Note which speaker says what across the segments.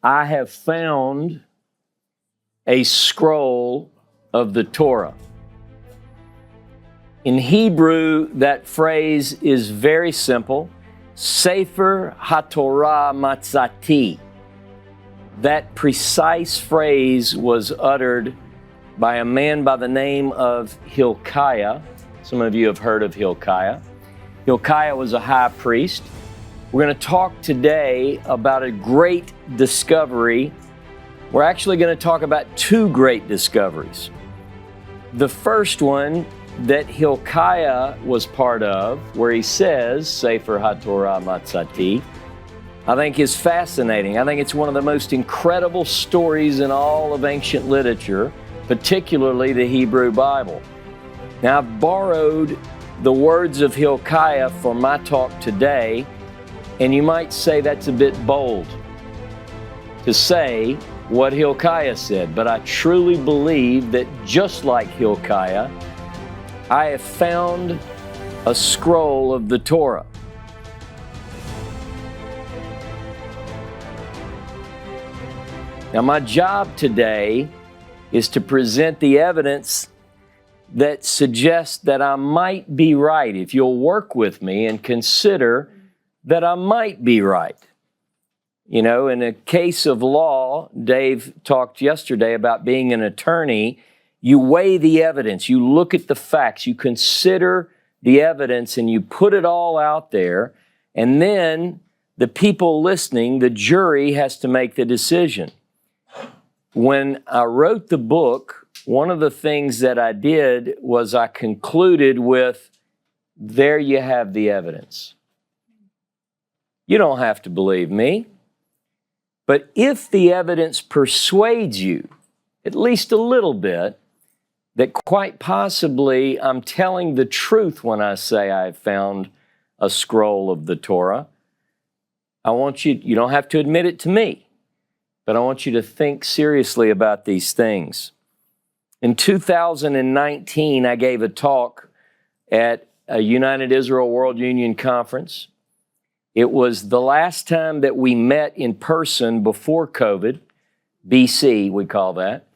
Speaker 1: I have found a scroll of the Torah. In Hebrew, that phrase is very simple. Sefer HaTorah Matzati. That precise phrase was uttered by a man by the name of Hilkiah. Some of you have heard of Hilkiah. Hilkiah was a high priest. We're going to talk today about a great discovery. We're actually going to talk about two great discoveries. The first one that Hilkiah was part of, where he says, Sefer HaTorah Matzati, I think is fascinating. I think it's one of the most incredible stories in all of ancient literature, particularly the Hebrew Bible. Now, I've borrowed the words of Hilkiah for my talk today, and you might say that's a bit bold to say what Hilkiah said, but I truly believe that just like Hilkiah, I have found a scroll of the Torah. Now, my job today is to present the evidence that suggests that I might be right. If you'll work with me and consider that I might be right. You know, in a case of law, Dave talked yesterday about being an attorney. You weigh the evidence, you look at the facts, you consider the evidence, and you put it all out there. And then the people listening, the jury, has to make the decision. When I wrote the book, one of the things that I did was I concluded with, there you have the evidence. You don't have to believe me. But if the evidence persuades you, at least a little bit, that quite possibly I'm telling the truth when I say I found a scroll of the Torah, I want you don't have to admit it to me, but I want you to think seriously about these things. In 2019, I gave a talk at a United Israel World Union Conference. It was the last time that we met in person before COVID, BC, we call that.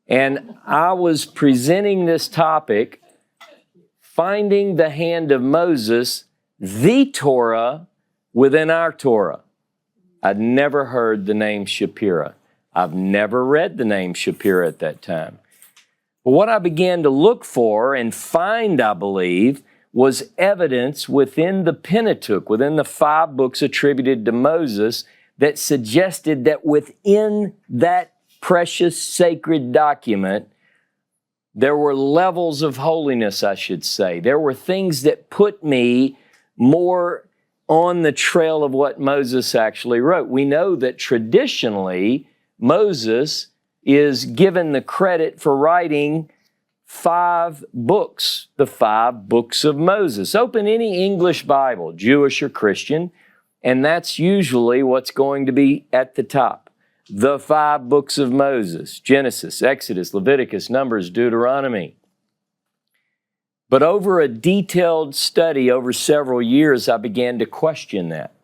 Speaker 1: And I was presenting this topic, finding the hand of Moses, the Torah within our Torah. I'd never heard the name Shapira. I've never read the name Shapira at that time. But what I began to look for and find, I believe, was evidence within the Pentateuch, within the 5 books attributed to Moses, that suggested that within that precious sacred document, there were levels of holiness, I should say. There were things that put me more on the trail of what Moses actually wrote. We know that traditionally, Moses is given the credit for writing 5 books, the 5 books of Moses. Open any English Bible, Jewish or Christian, and that's usually what's going to be at the top. The 5 books of Moses, Genesis, Exodus, Leviticus, Numbers, Deuteronomy. But over a detailed study over several years, I began to question that.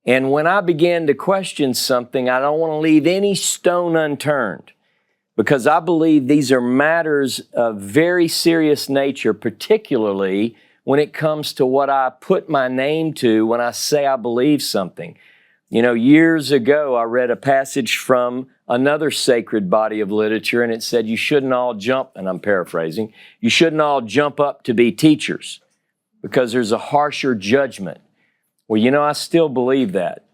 Speaker 1: And when I began to question something, I don't want to leave any stone unturned, because I believe these are matters of very serious nature, particularly when it comes to what I put my name to when I say I believe something. You know, years ago, I read a passage from another sacred body of literature, and it said you shouldn't all jump, and I'm paraphrasing, you shouldn't all jump up to be teachers because there's a harsher judgment. Well, you know, I still believe that.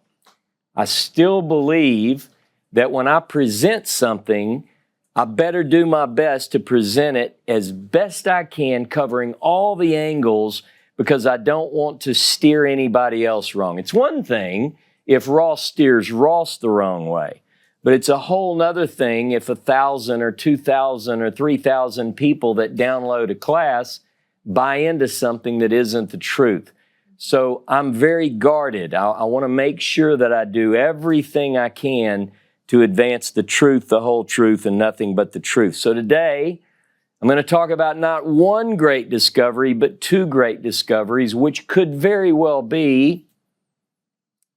Speaker 1: I still believe that when I present something, I better do my best to present it as best I can, covering all the angles, because I don't want to steer anybody else wrong. It's one thing if Ross steers Ross the wrong way, but it's a whole nother thing if 1,000 or 2,000 or 3,000 people that download a class buy into something that isn't the truth. So I'm very guarded. I want to make sure that I do everything I can to advance the truth, the whole truth, and nothing but the truth. So today, I'm going to talk about not one great discovery, but 2 great discoveries, which could very well be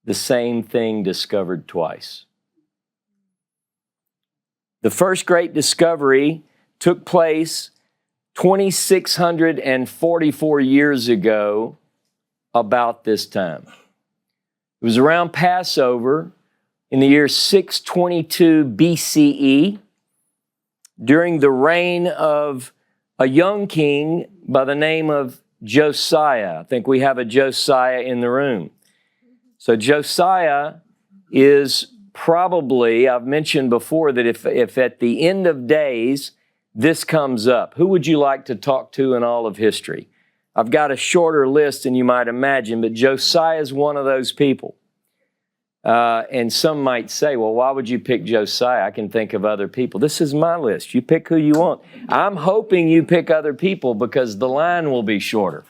Speaker 1: the same thing discovered twice. The first great discovery took place 2,644 years ago about this time. It was around Passover in the year 622 BCE, during the reign of a young king by the name of Josiah. I think we have a Josiah in the room. So Josiah is probably, I've mentioned before that if at the end of days this comes up, who would you like to talk to in all of history? I've got a shorter list than you might imagine, but Josiah is one of those people. And some might say, well, why would you pick Josiah? I can think of other people. This is my list. You pick who you want. I'm hoping you pick other people because the line will be shorter.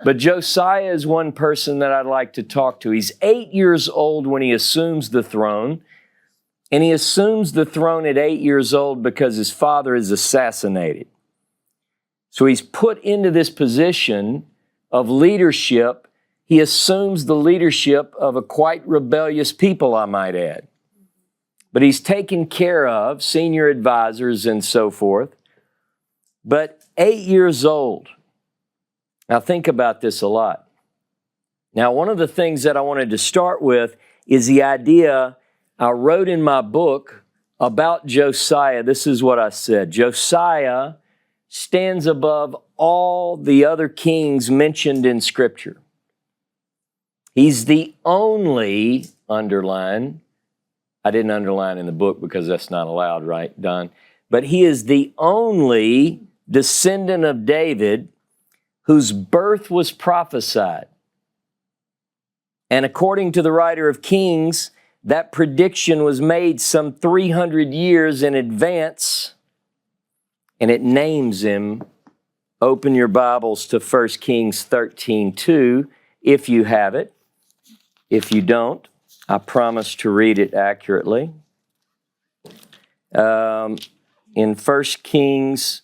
Speaker 1: But Josiah is one person that I'd like to talk to. He's 8 years old when he assumes the throne. And he assumes the throne at 8 years old because his father is assassinated. So he's put into this position of leadership. He assumes the leadership of a quite rebellious people, I might add. But he's taken care of, senior advisors and so forth. But 8 years old. Now think about this a lot. Now, one of the things that I wanted to start with is the idea I wrote in my book about Josiah. This is what I said. Josiah stands above all the other kings mentioned in Scripture. He's the only, underline, I didn't underline in the book because that's not allowed, right, Don? But he is the only descendant of David whose birth was prophesied. And according to the writer of Kings, that prediction was made some 300 years in advance, and it names him. Open your Bibles to 1 Kings 13:2 if you have it. If you don't, I promise to read it accurately. In 1 Kings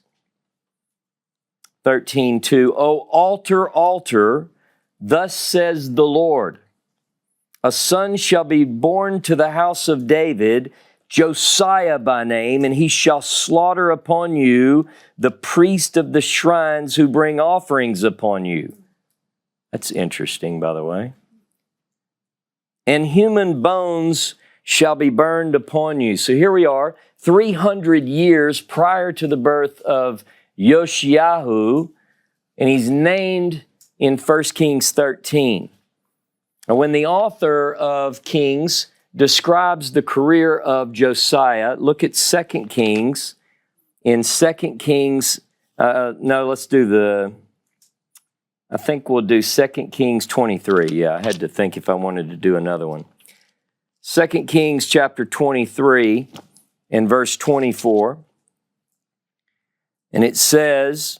Speaker 1: 13:2, O altar, altar, thus says the Lord, a son shall be born to the house of David, Josiah by name, and he shall slaughter upon you the priest of the shrines who bring offerings upon you. That's interesting, by the way. And human bones shall be burned upon you. So here we are, 300 years prior to the birth of Yoshiyahu, and he's named in 1 Kings 13. And when the author of Kings describes the career of Josiah, look at 2 Kings. In 2 Kings, let's do I think we'll do 2 Kings 23. Yeah, I had to think if I wanted to do another one. 2 Kings chapter 23 and verse 24. And it says,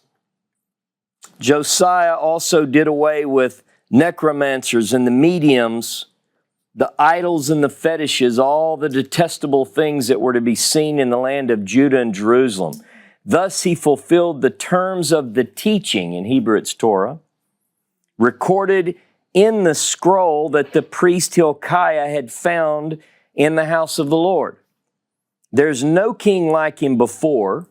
Speaker 1: Josiah also did away with necromancers and the mediums, the idols and the fetishes, all the detestable things that were to be seen in the land of Judah and Jerusalem. Thus he fulfilled the terms of the teaching, in Hebrew it's Torah, recorded in the scroll that the priest Hilkiah had found in the house of the Lord. There's no king like him before,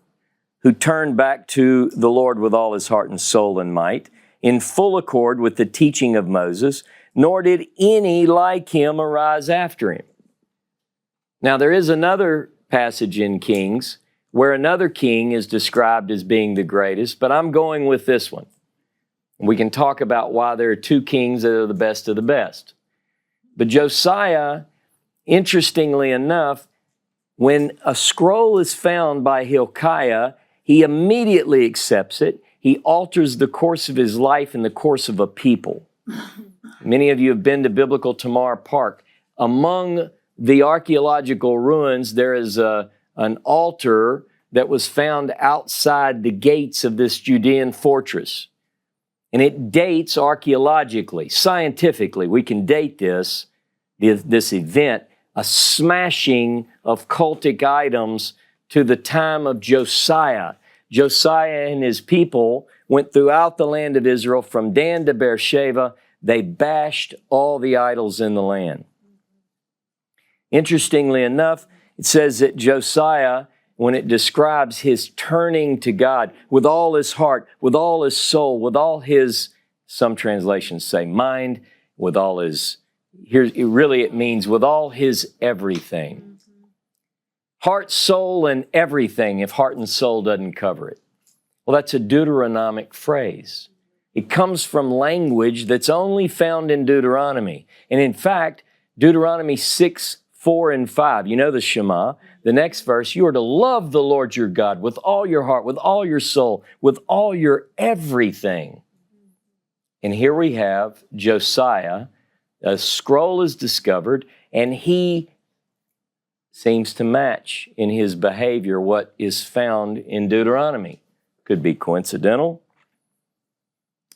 Speaker 1: who turned back to the Lord with all his heart and soul and might, in full accord with the teaching of Moses, nor did any like him arise after him. Now, there is another passage in Kings where another king is described as being the greatest, but I'm going with this one. We can talk about why there are two kings that are the best of the best. But Josiah, interestingly enough, when a scroll is found by Hilkiah, he immediately accepts it. He alters the course of his life and the course of a people. Many of you have been to Biblical Tamar Park. Among the archaeological ruins, there is an altar that was found outside the gates of this Judean fortress. And it dates archaeologically, scientifically. We can date this event, a smashing of cultic items to the time of Josiah. Josiah and his people went throughout the land of Israel from Dan to Beersheba. They bashed all the idols in the land. Interestingly enough, it says that Josiah when it describes his turning to God with all his heart, with all his soul, with all his, some translations say mind, with all his, it means with all his everything. Heart, soul, and everything, if heart and soul doesn't cover it. Well, that's a Deuteronomic phrase. It comes from language that's only found in Deuteronomy. And in fact, Deuteronomy 6, 4, and 5, you know the Shema. The next verse, you are to love the Lord your God with all your heart, with all your soul, with all your everything. And here we have Josiah. A scroll is discovered, and he seems to match in his behavior what is found in Deuteronomy. Could be coincidental.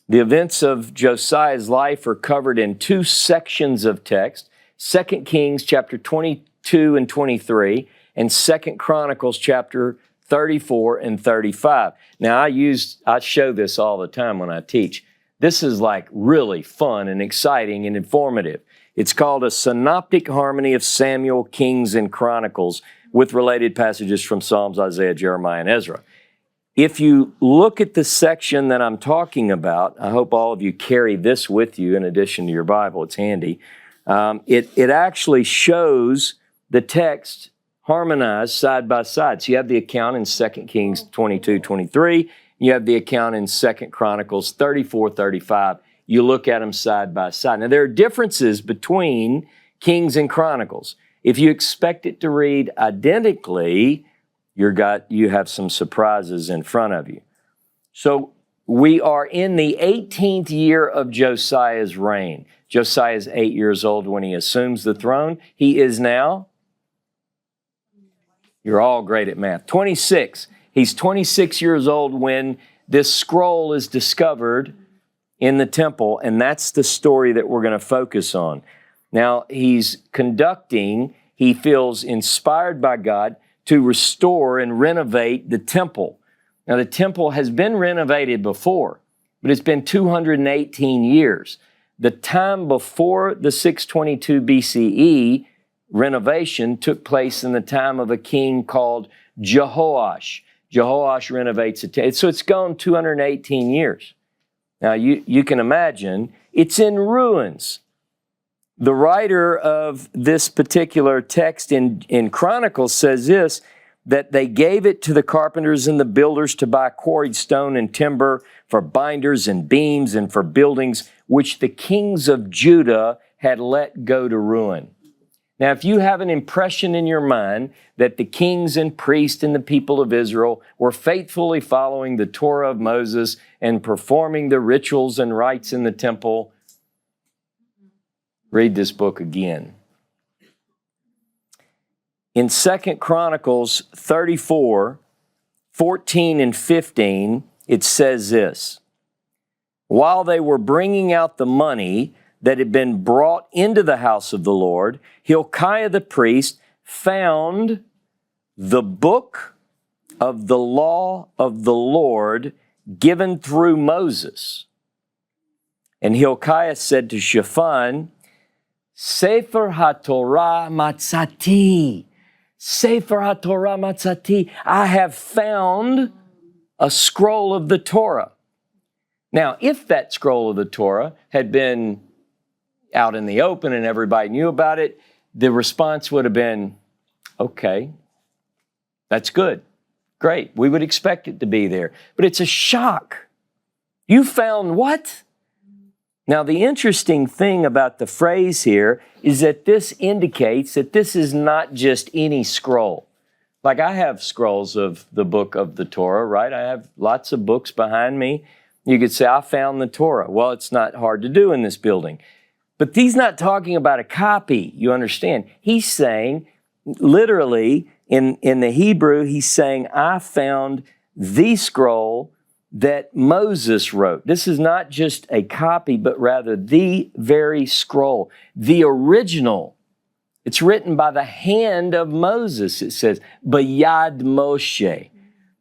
Speaker 1: The events of Josiah's life are covered in two sections of text, 2 Kings chapter 22 and 23, and 2 Chronicles chapter 34 and 35. Now, I show this all the time when I teach. This is like really fun and exciting and informative. It's called a synoptic harmony of Samuel, Kings, and Chronicles with related passages from Psalms, Isaiah, Jeremiah, and Ezra. If you look at the section that I'm talking about, I hope all of you carry this with you in addition to your Bible. It's handy. It actually shows the text harmonized side by side. So you have the account in 2 Kings 22, 23. You have the account in 2 Chronicles 34, 35. You look at them side by side. Now, there are differences between Kings and Chronicles. If you expect it to read identically, you have some surprises in front of you. So we are in the 18th year of Josiah's reign. Josiah is 8 years old when he assumes the throne. He is now, you're all great at math, 26. He's 26 years old when this scroll is discovered in the temple, and that's the story that we're going to focus on. Now, he feels inspired by God to restore and renovate the temple. Now, the temple has been renovated before, but it's been 218 years. The time before the 622 BCE renovation took place in the time of a king called Jehoash. Jehoash renovates the temple. So it's gone 218 years. Now, you can imagine, it's in ruins. The writer of this particular text in Chronicles says this, that they gave it to the carpenters and the builders to buy quarried stone and timber for binders and beams and for buildings, which the kings of Judah had let go to ruin. Now, if you have an impression in your mind that the kings and priests and the people of Israel were faithfully following the Torah of Moses and performing the rituals and rites in the temple, read this book again. In 2 Chronicles 34, 14 and 15, it says this, while they were bringing out the money that had been brought into the house of the Lord, Hilkiah the priest found the book of the law of the Lord given through Moses. And Hilkiah said to Shaphan, Sefer HaTorah Matzati. Sefer HaTorah Matzati. I have found a scroll of the Torah. Now, if that scroll of the Torah had been out in the open and everybody knew about it, the response would have been, okay, that's good. Great. We would expect it to be there. But it's a shock. You found what? Now, the interesting thing about the phrase here is that this indicates that this is not just any scroll. Like I have scrolls of the book of the Torah, right? I have lots of books behind me. You could say, I found the Torah. Well, it's not hard to do in this building. But he's not talking about a copy, you understand. He's saying, literally, in the Hebrew, he's saying, I found the scroll that Moses wrote. This is not just a copy, but rather the very scroll, the original. It's written by the hand of Moses, it says, Bayad Moshe.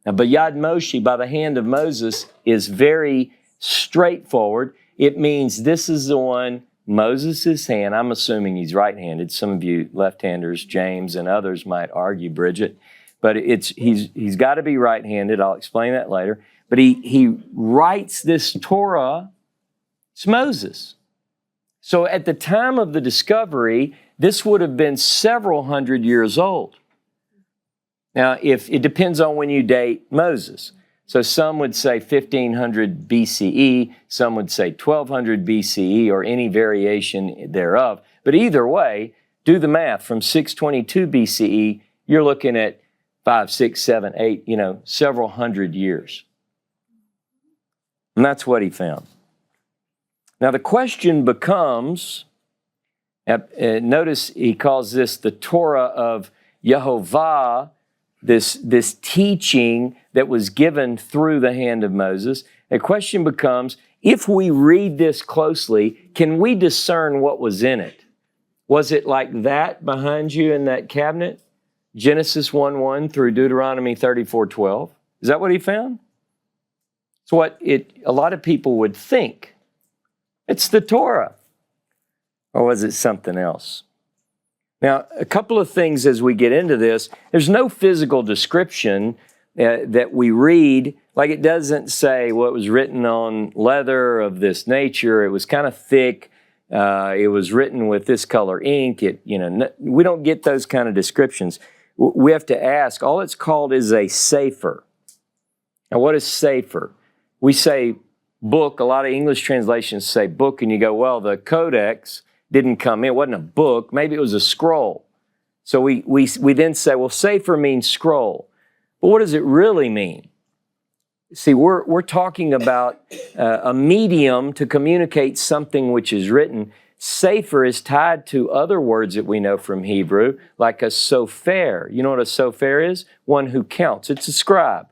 Speaker 1: Now, Bayad Moshe, by the hand of Moses, is very straightforward. It means this is the one, Moses' hand. I'm assuming he's right-handed. Some of you left-handers, James and others might argue, Bridget. but he's got to be right-handed. I'll explain that later. But he writes this Torah. It's Moses. So at the time of the discovery, this would have been several hundred years old. Now, if it depends on when you date Moses. So some would say 1500 BCE, some would say 1200 BCE, or any variation thereof. But either way, do the math. From 622 BCE, you're looking at 5, 6, 7, 8, several hundred years. And that's what he found. Now the question becomes, notice he calls this the Torah of Yehovah, this teaching that was given through the hand of Moses. The question becomes, if we read this closely, can we discern what was in it? Was it like that behind you in that cabinet? Genesis 1:1 through Deuteronomy 34:12. Is that what he found? It's what a lot of people would think. It's the Torah. Or was it something else? Now, a couple of things as we get into this. There's no physical description that we read. Like it doesn't say, well, it was written on leather of this nature. It was kind of thick. It was written with this color ink. We don't get those kind of descriptions. We have to ask. All it's called is a sefer. Now, what is sefer? We say book. A lot of English translations say book, and you go, well, the codex didn't come in. It wasn't a book. Maybe it was a scroll. So we then say, well, sefer means scroll. But what does it really mean? See, we're talking about a medium to communicate something which is written. Sefer is tied to other words that we know from Hebrew, like a sofer. You know what a sofer is? One who counts. It's a scribe.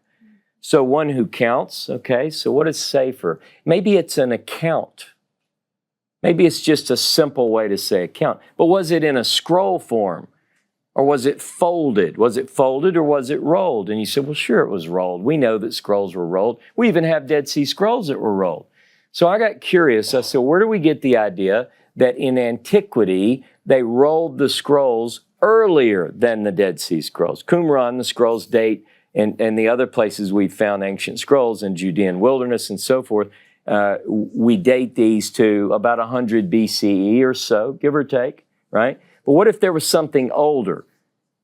Speaker 1: So one who counts, okay? So what is sefer? Maybe it's an account. Maybe it's just a simple way to say account. But was it in a scroll form? Or was it folded? Was it folded or was it rolled? And you said, well, sure, it was rolled. We know that scrolls were rolled. We even have Dead Sea Scrolls that were rolled. So I got curious. I said, where do we get the idea that in antiquity, they rolled the scrolls earlier than the Dead Sea Scrolls? Qumran, the scrolls date, and the other places we found ancient scrolls in Judean wilderness and so forth, we date these to about 100 BCE or so, give or take, right? But what if there was something older?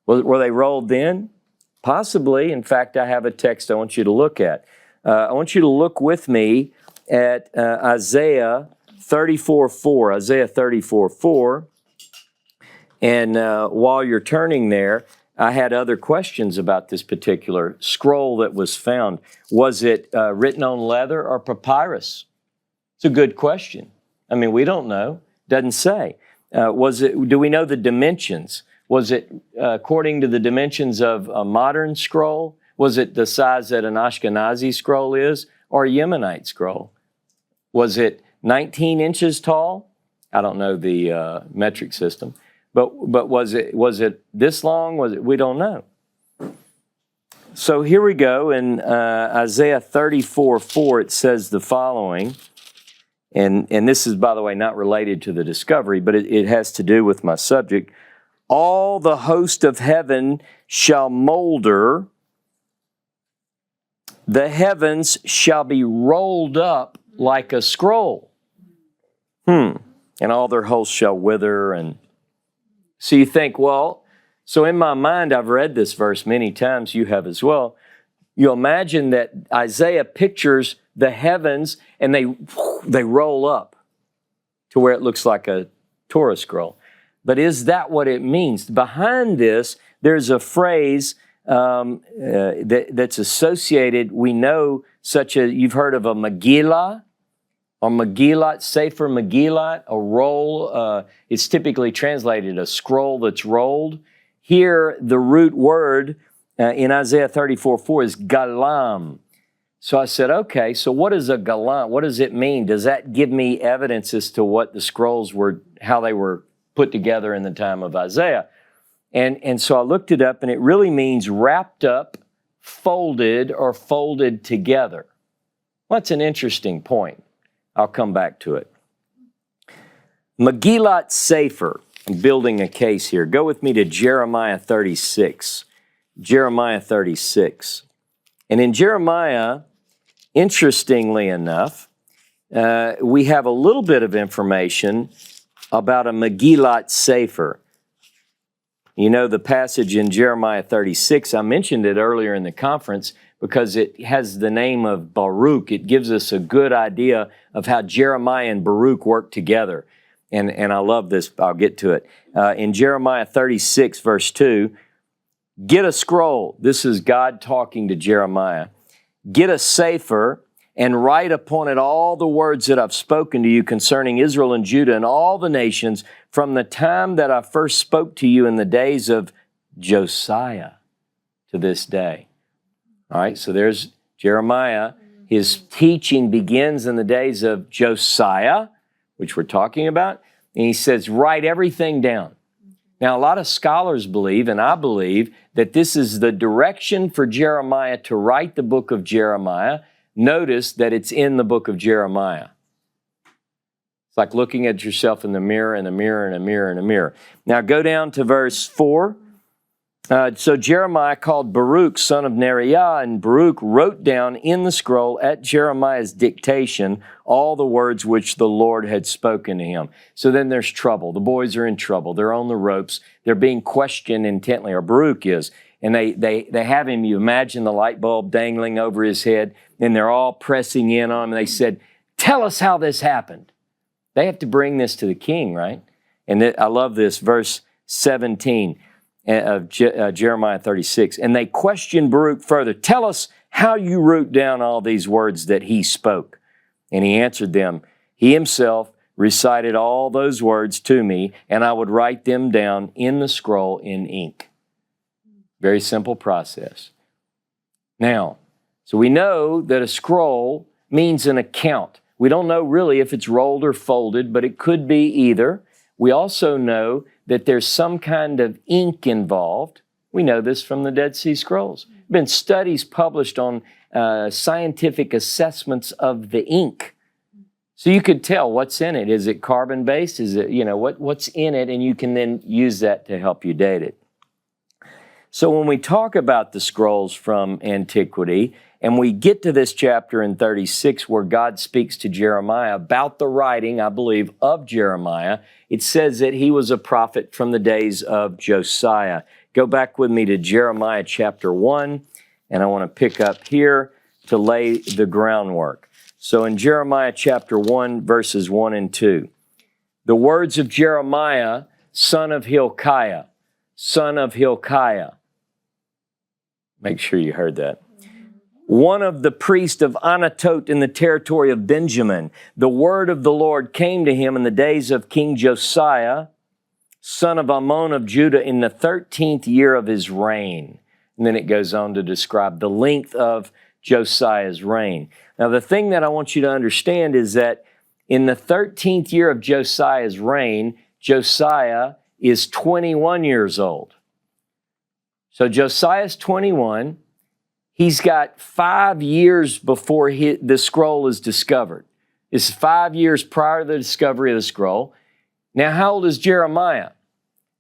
Speaker 1: Were they rolled then? Possibly. In fact, I have a text I want you to look at. I want you to look with me at Isaiah 34:4. Isaiah 34:4. And while you're turning there, I had other questions about this particular scroll that was found. Was it written on leather or papyrus? It's a good question. I mean, we don't know. Doesn't say. Do we know the dimensions? Was it according to the dimensions of a modern scroll? Was it the size that an Ashkenazi scroll is, or a Yemenite scroll? Was it 19 inches tall? I don't know the metric system. But was it this long? We don't know. So here we go in Isaiah 34:4. It says the following, and this is, by the way, not related to the discovery, but it has to do with my subject. All the host of heaven shall molder; the heavens shall be rolled up like a scroll. And all their hosts shall wither and. So you think, well, so in my mind, I've read this verse many times, you have as well. You imagine that Isaiah pictures the heavens and they roll up to where it looks like a Torah scroll. But is that what it means? Behind this, there's a phrase that's associated, we know, such as, you've heard of a Megillah, or Megillat, Sefer Megillat, a roll. It's typically translated a scroll that's rolled. Here, the root word in Isaiah 34:4 is galam. So I said, okay, so what is a galam? What does it mean? Does that give me evidence as to what the scrolls were, how they were put together in the time of Isaiah? And so I looked it up, and it really means wrapped up, folded, or folded together. Well, that's an interesting point. I'll come back to it. Megillat Sefer. I'm building a case here. Go with me to Jeremiah 36. Jeremiah 36. And in Jeremiah, interestingly enough, we have a little bit of information about a Megillat Sefer. You know, the passage in Jeremiah 36, I mentioned it earlier in the conference because it has the name of Baruch. It gives us a good idea of how Jeremiah and Baruch work together. And I love this. I'll get to it. In Jeremiah 36, verse 2, get a scroll. This is God talking to Jeremiah. Get a sefer and write upon it all the words that I've spoken to you concerning Israel and Judah and all the nations from the time that I first spoke to you in the days of Josiah to this day. All right, so there's Jeremiah. His teaching begins in the days of Josiah, which we're talking about, and he says, write everything down. Now, a lot of scholars believe, and I believe, that this is the direction for Jeremiah to write the book of Jeremiah. Notice that it's in the book of Jeremiah. It's like looking at yourself in the mirror and a mirror and a mirror and a mirror. Now go down to verse 4. So Jeremiah called Baruch, son of Neriah, and Baruch wrote down in the scroll at Jeremiah's dictation all the words which the Lord had spoken to him. So then there's trouble. The boys are in trouble. They're on the ropes. They're being questioned intently, or Baruch is. And they have him, you imagine the light bulb dangling over his head, and they're all pressing in on him. And they said, tell us how this happened. They have to bring this to the king, right? And I love this, verse 17 of Jeremiah 36. And they questioned Baruch further, tell us how you wrote down all these words that he spoke. And he answered them, he himself recited all those words to me, and I would write them down in the scroll in ink. Very simple process. Now, so we know that a scroll means an account. We don't know really if it's rolled or folded, but it could be either. We also know that there's some kind of ink involved. We know this from the Dead Sea Scrolls. There have been studies published on scientific assessments of the ink. So you could tell what's in it. Is it carbon-based? Is it, what's in it? And you can then use that to help you date it. So when we talk about the scrolls from antiquity, and we get to this chapter in 36 where God speaks to Jeremiah about the writing, I believe, of Jeremiah, it says that he was a prophet from the days of Josiah. Go back with me to Jeremiah chapter 1, and I want to pick up here to lay the groundwork. So in Jeremiah chapter 1, verses 1 and 2, the words of Jeremiah, son of Hilkiah, son of Hilkiah. Make sure you heard that. One of the priests of Anatoth in the territory of Benjamin, the word of the Lord came to him in the days of King Josiah, son of Ammon of Judah, in the 13th year of his reign. And then it goes on to describe the length of Josiah's reign. Now, the thing that I want you to understand is that in the 13th year of Josiah's reign, Josiah is 21 years old. So Josiah's 21. He's got 5 years before the scroll is discovered. It's 5 years prior to the discovery of the scroll. Now, how old is Jeremiah?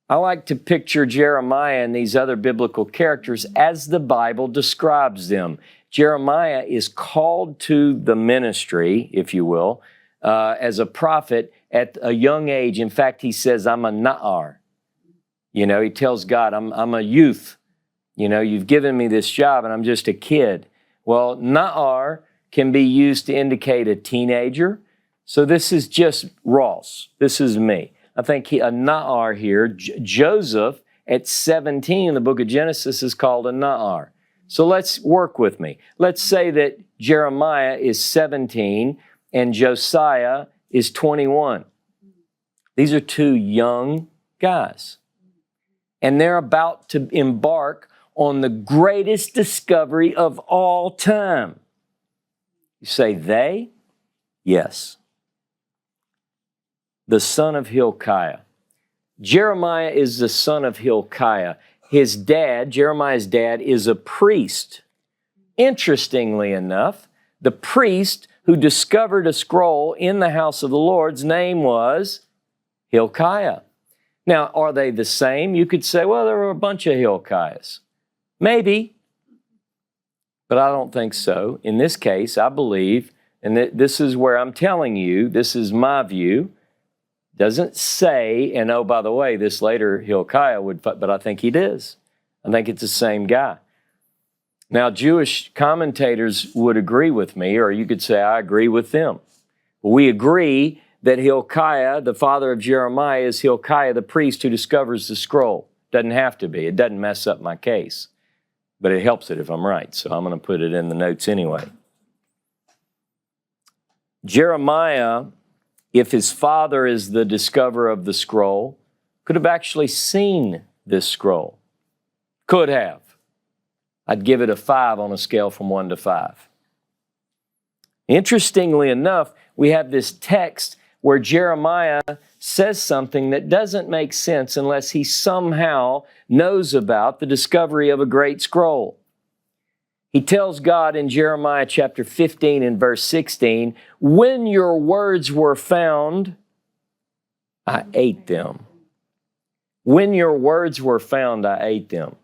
Speaker 1: I like to picture Jeremiah and these other biblical characters as the Bible describes them. Jeremiah is called to the ministry, if you will, as a prophet at a young age. In fact, he says, I'm a na'ar. He tells God, I'm a youth. You've given me this job and I'm just a kid. Well, na'ar can be used to indicate a teenager. So this is just Ross. This is me. I think a na'ar here, Joseph at 17 in the book of Genesis is called a na'ar. So let's work with me. Let's say that Jeremiah is 17 and Josiah is 21. These are two young guys. And they're about to embark on the greatest discovery of all time. You say they? Yes. The son of Hilkiah. Jeremiah is the son of Hilkiah. His dad, Jeremiah's dad, is a priest. Interestingly enough, the priest who discovered a scroll in the house of the Lord's name was Hilkiah. Now, are they the same? You could say, well, there were a bunch of Hilkiahs. Maybe, but I don't think so. In this case, I believe, and this is where I'm telling you, this is my view, doesn't say, and oh, by the way, this later Hilkiah would, but I think he does. I think it's the same guy. Now, Jewish commentators would agree with me, or you could say I agree with them. We agree that Hilkiah, the father of Jeremiah, is Hilkiah the priest who discovers the scroll. Doesn't have to be. It doesn't mess up my case. But it helps it if I'm right, so I'm going to put it in the notes anyway. Jeremiah, if his father is the discoverer of the scroll, could have actually seen this scroll. Could have. I'd give it a 5 on a scale from 1 to 5. Interestingly enough, we have this text where Jeremiah says something that doesn't make sense unless he somehow knows about the discovery of a great scroll. He tells God in Jeremiah chapter 15 and verse 16, "When your words were found, I ate them." When your words were found, I ate them.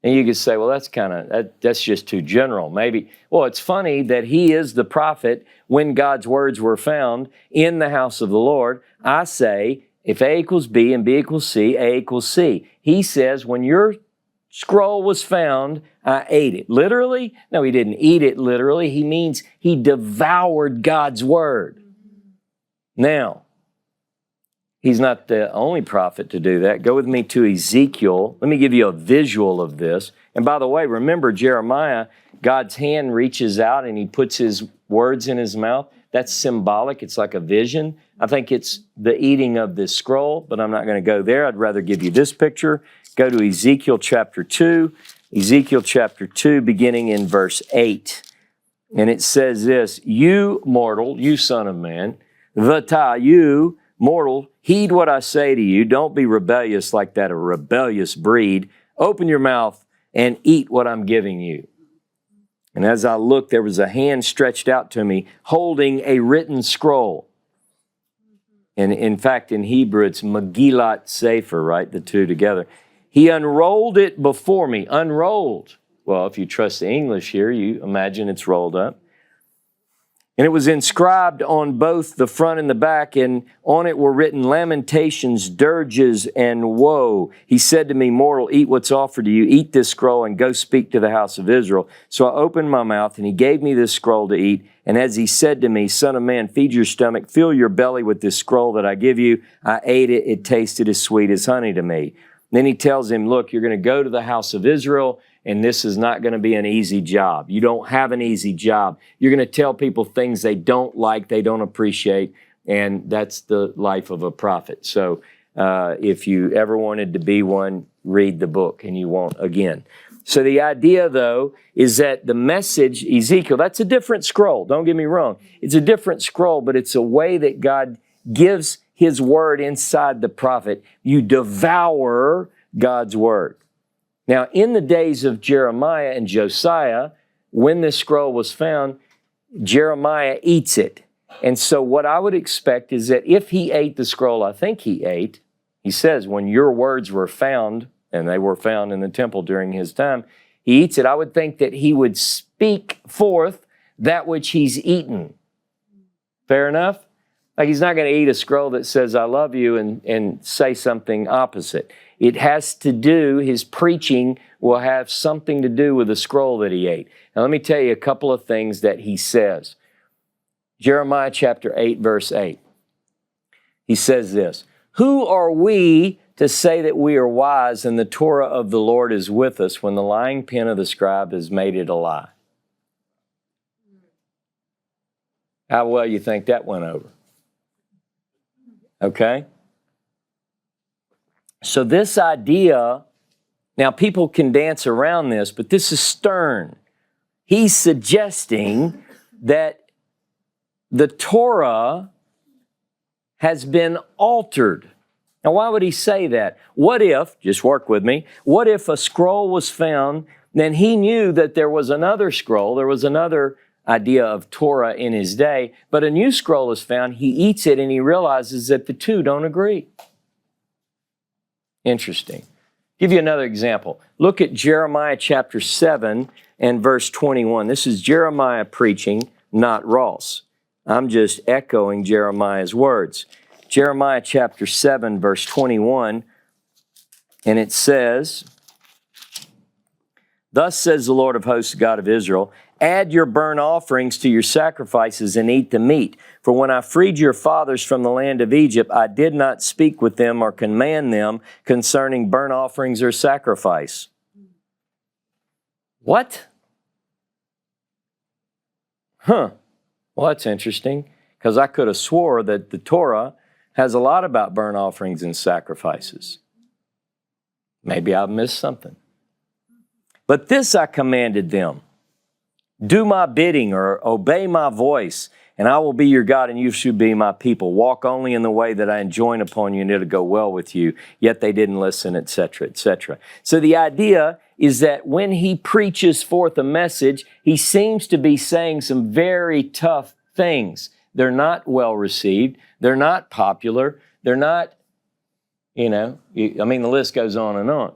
Speaker 1: And you could say, well, that's just too general. Maybe, well, it's funny that he is the prophet when God's words were found in the house of the Lord. I say, if A equals B and B equals C, A equals C. He says, when your scroll was found, I ate it. Literally? No, he didn't eat it literally. He means he devoured God's word. Now, he's not the only prophet to do that. Go with me to Ezekiel. Let me give you a visual of this. And by the way, remember Jeremiah, God's hand reaches out and he puts his words in his mouth. That's symbolic. It's like a vision. I think it's the eating of this scroll, but I'm not going to go there. I'd rather give you this picture. Go to Ezekiel chapter 2. Ezekiel chapter 2, beginning in verse 8. And it says this, "You mortal, you son of man, you mortal, heed what I say to you. Don't be rebellious like that, a rebellious breed. Open your mouth and eat what I'm giving you." And as I looked, there was a hand stretched out to me holding a written scroll. And in fact, in Hebrew, it's Megillat Sefer, right? The two together. He unrolled it before me. Unrolled. Well, if you trust the English here, you imagine it's rolled up. And it was inscribed on both the front and the back, and on it were written lamentations, dirges, and woe. He said to me, "Mortal, eat what's offered to you. Eat this scroll and go speak to the house of Israel." So I opened my mouth, and he gave me this scroll to eat. And as he said to me, "Son of man, feed your stomach, fill your belly with this scroll that I give you." I ate it. It tasted as sweet as honey to me. Then he tells him, "Look, you're going to go to the house of Israel, and this is not going to be an easy job. You don't have an easy job. You're going to tell people things they don't like, they don't appreciate, and that's the life of a prophet." So if you ever wanted to be one, read the book, and you won't again. So the idea, though, is that the message, Ezekiel, that's a different scroll. Don't get me wrong. It's a different scroll, but it's a way that God gives his word inside the prophet. You devour God's word. Now, in the days of Jeremiah and Josiah, when this scroll was found, Jeremiah eats it. And so what I would expect is that if he ate the scroll, I think he ate, he says, when your words were found, and they were found in the temple during his time, he eats it. I would think that he would speak forth that which he's eaten. Fair enough? Like he's not going to eat a scroll that says, "I love you," and say something opposite. It has to do, his preaching will have something to do with the scroll that he ate. Now let me tell you a couple of things that he says. Jeremiah chapter 8, verse 8. He says this, "Who are we to say that we are wise and the Torah of the Lord is with us when the lying pen of the scribe has made it a lie?" How well you think that went over? Okay? So this idea, now people can dance around this, but this is stern. He's suggesting that the Torah has been altered. Now, why would he say that? What if, just work with me, what if a scroll was found, then he knew that there was another scroll, there was another idea of Torah in his day, but a new scroll is found, he eats it, and he realizes that the two don't agree. Interesting. Give you another example. Look at Jeremiah chapter 7 and verse 21. This is Jeremiah preaching, not Ross. I'm just echoing Jeremiah's words. Jeremiah chapter 7, verse 21, and it says, "Thus says the Lord of hosts, God of Israel, add your burnt offerings to your sacrifices and eat the meat. For when I freed your fathers from the land of Egypt, I did not speak with them or command them concerning burnt offerings or sacrifice." What? Well, that's interesting, because I could have swore that the Torah has a lot about burnt offerings and sacrifices. Maybe I've missed something. "But this I commanded them, do my bidding or obey my voice, and I will be your God and you should be my people. Walk only in the way that I enjoin upon you and it'll go well with you." Yet they didn't listen, etc., etc. So the idea is that when he preaches forth a message, he seems to be saying some very tough things. They're not well received. They're not popular. They're not, the list goes on and on.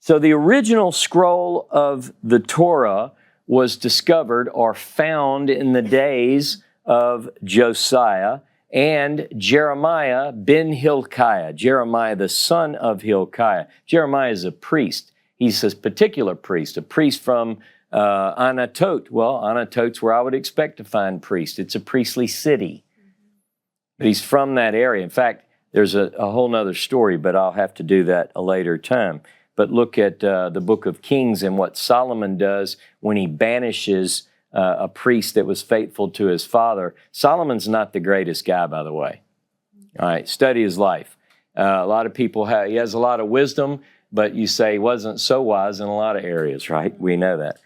Speaker 1: So the original scroll of the Torah was discovered or found in the days of Josiah and Jeremiah ben Hilkiah, Jeremiah the son of Hilkiah. Jeremiah is a priest. He's a particular priest, a priest from Anatote. Well, Anatote's where I would expect to find priests. It's a priestly city. But he's from that area. In fact, there's a whole nother story, but I'll have to do that a later time. But look at the Book of Kings and what Solomon does when he banishes a priest that was faithful to his father. Solomon's not the greatest guy, by the way. All right, study his life. A lot of people he has a lot of wisdom, but you say he wasn't so wise in a lot of areas, right? We know that.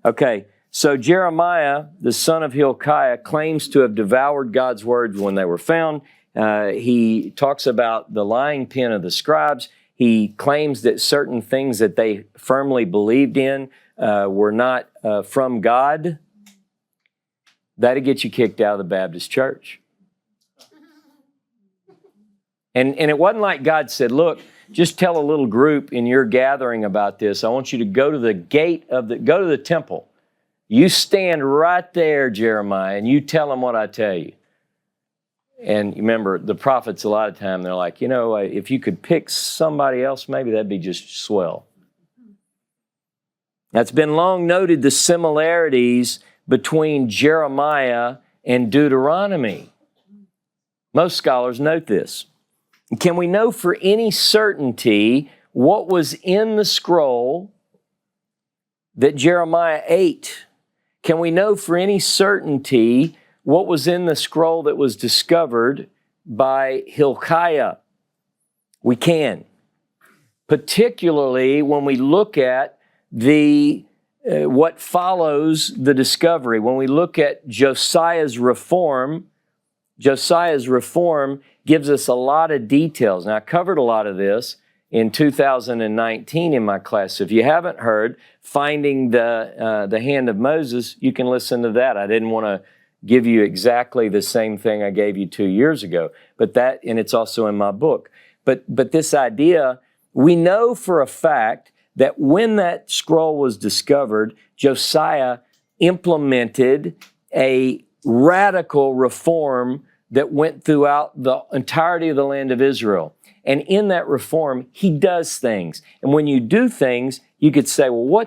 Speaker 1: Okay, so Jeremiah, the son of Hilkiah, claims to have devoured God's words when they were found. He talks about the lying pen of the scribes. He claims that certain things that they firmly believed in were not from God. That'd get you kicked out of the Baptist church. And it wasn't like God said, "Look, just tell a little group in your gathering about this. I want you to go to the gate go to the temple. You stand right there, Jeremiah, and you tell them what I tell you." And remember, the prophets, a lot of time, they're like, if you could pick somebody else, maybe that'd be just swell. It's been long noted the similarities between Jeremiah and Deuteronomy. Most scholars note this. Can we know for any certainty what was in the scroll that Jeremiah ate? Can we know for any certainty what was in the scroll that was discovered by Hilkiah? We can. Particularly when we look at what follows the discovery. When we look at Josiah's reform gives us a lot of details. Now, I covered a lot of this in 2019 in my class. So if you haven't heard Finding the Hand of Moses, you can listen to that. I didn't want to give you exactly the same thing I gave you 2 years ago, and it's also in my book. But this idea, we know for a fact that when that scroll was discovered, Josiah implemented a radical reform that went throughout the entirety of the land of Israel. And in that reform, he does things. And when you do things, you could say, well,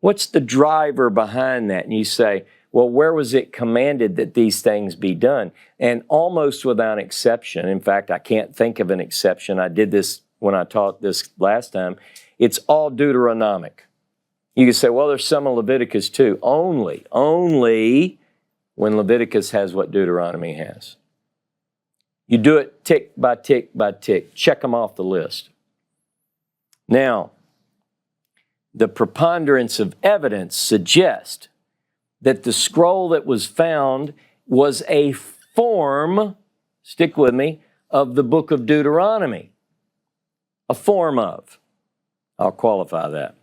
Speaker 1: what's the driver behind that? And you say, well, where was it commanded that these things be done? And almost without exception, in fact, I can't think of an exception. I did this when I taught this last time. It's all Deuteronomic. You can say, well, there's some in Leviticus too. Only when Leviticus has what Deuteronomy has. You do it tick by tick by tick. Check them off the list. Now, the preponderance of evidence suggests that the scroll that was found was a form, stick with me, of the book of Deuteronomy. A form of. I'll qualify that.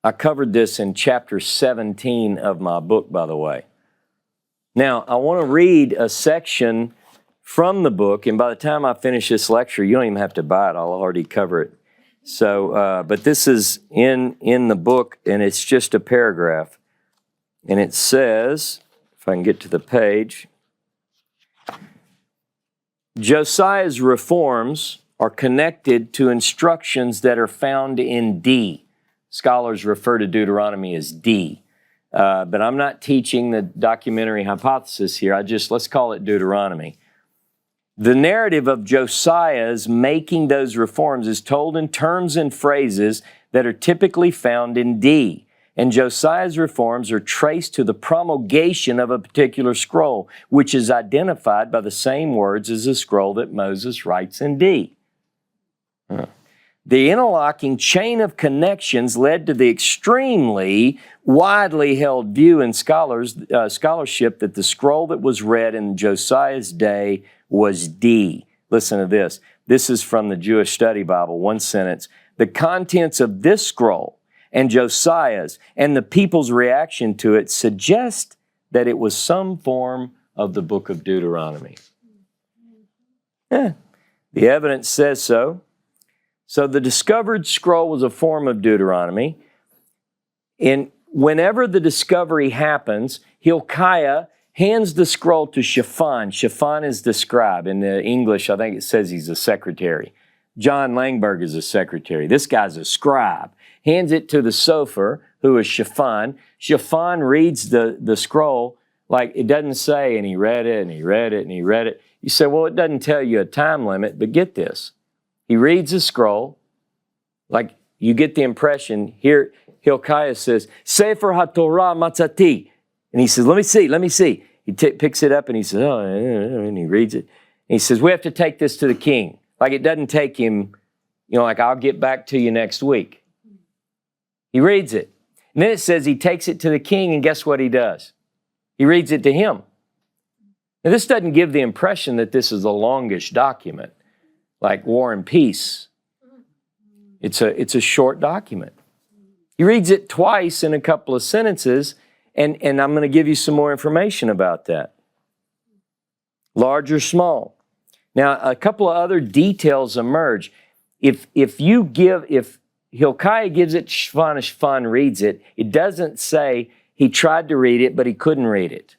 Speaker 1: I covered this in chapter 17 of my book, by the way. Now, I want to read a section from the book, and by the time I finish this lecture, you don't even have to buy it. I'll already cover it So, but this is in the book, and it's just a paragraph. And it says, if I can get to the page, Josiah's reforms are connected to instructions that are found in D. Scholars refer to Deuteronomy as D. But I'm not teaching the documentary hypothesis here. Let's call it Deuteronomy. The narrative of Josiah's making those reforms is told in terms and phrases that are typically found in D. And Josiah's reforms are traced to the promulgation of a particular scroll, which is identified by the same words as the scroll that Moses writes in D. The interlocking chain of connections led to the extremely widely held view in scholarship that the scroll that was read in Josiah's day was D. Listen to this. This is from the Jewish Study Bible, one sentence. The contents of this scroll and Josiah's and the people's reaction to it suggest that it was some form of the Book of Deuteronomy. The evidence says so. So the discovered scroll was a form of Deuteronomy. And whenever the discovery happens, Hilkiah hands the scroll to Shaphan. Shaphan is the scribe. In the English, I think it says he's a secretary. John Langberg is a secretary. This guy's a scribe. Hands it to the Sofer, who is Shaphan. Shaphan reads the scroll like it doesn't say, and he read it, and he read it, and he read it. You say, well, it doesn't tell you a time limit, but get this. He reads the scroll, like you get the impression, here Hilkiah says, Sefer HaTorah Matzati. And he says, let me see. He picks it up and he says, oh, and he reads it. And he says, we have to take this to the king. Like it doesn't take him, like I'll get back to you next week. He reads it. And then it says he takes it to the king, and guess what he does? He reads it to him. Now this doesn't give the impression that this is the longest document, like War and Peace. It's a short document. He reads it twice in a couple of sentences, and I'm going to give you some more information about that. Large or small. Now, a couple of other details emerge. If Hilkiah gives it to Shaphan and Shaphan reads it, it doesn't say he tried to read it, but he couldn't read it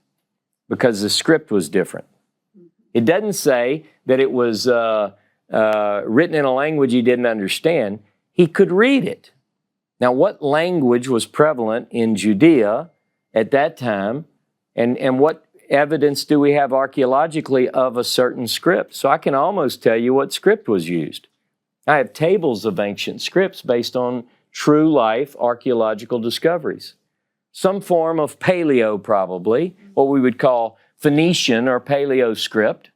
Speaker 1: because the script was different. It doesn't say that it was written in a language he didn't understand. He could read it. Now, what language was prevalent in Judea at that time, and what evidence do we have archaeologically of a certain script? So I can almost tell you what script was used. I have tables of ancient scripts based on true life archaeological discoveries. Some form of paleo probably, what we would call Phoenician or paleo script,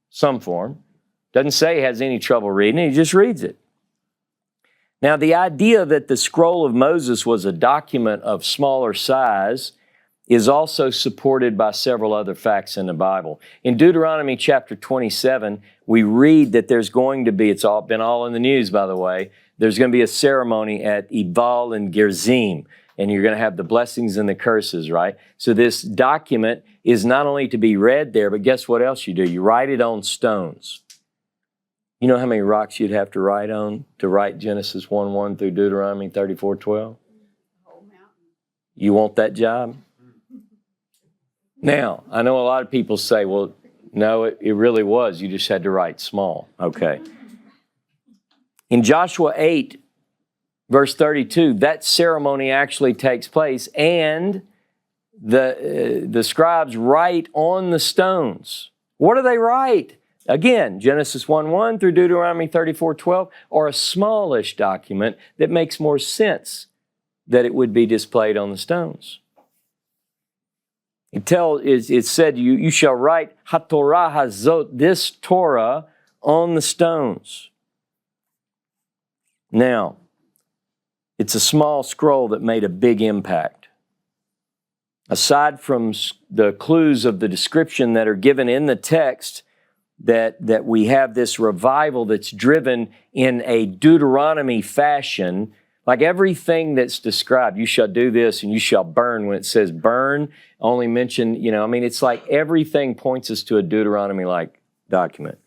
Speaker 1: some form. Doesn't say he has any trouble reading it, he just reads it. Now, the idea that the scroll of Moses was a document of smaller size is also supported by several other facts in the Bible. In Deuteronomy chapter 27, we read that there's going to be, it's all been all in the news, by the way, there's going to be a ceremony at Ebal and Gerizim, and you're going to have the blessings and the curses, right? So this document is not only to be read there, but guess what else you do? You write it on stones. You know how many rocks you'd have to write on to write Genesis 1:1 through Deuteronomy 34:12? You want that job? Now, I know a lot of people say, well, no, it really was. You just had to write small. Okay. In Joshua 8, verse 32, that ceremony actually takes place, and the scribes write on the stones. What do they write? Again, Genesis 1:1 through Deuteronomy 34:12, or a smallish document that makes more sense that it would be displayed on the stones. It said, you shall write HaTorah Hazot, this Torah, on the stones. Now, it's a small scroll that made a big impact. Aside from the clues of the description that are given in the text, that we have this revival that's driven in a Deuteronomy fashion, like everything that's described, you shall do this and you shall burn. When it says burn, only mention, it's like everything points us to a Deuteronomy-like document.